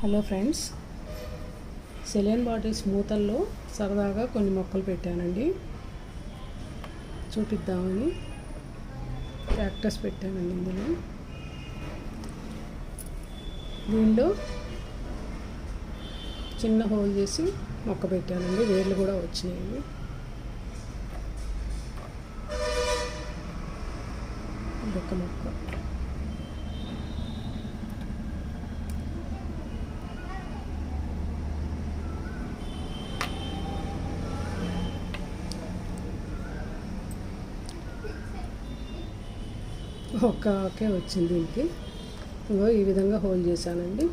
Hello friends, saline bottles మూతల్లో సరదాగా కొన్ని మొక్కలు పెట్టానండి. చూపిద్దామని క్యాక్టస్ పెట్టానండి. దీనిలో చిన్న హోల్ చేసి మొక్క పెట్టానండి. వేర్లు కూడా వచ్చినాయి. ఇదొక మొక్క. ఒకే వచ్చింది దీనికి. ఈ విధంగా హోల్ చేశానండి.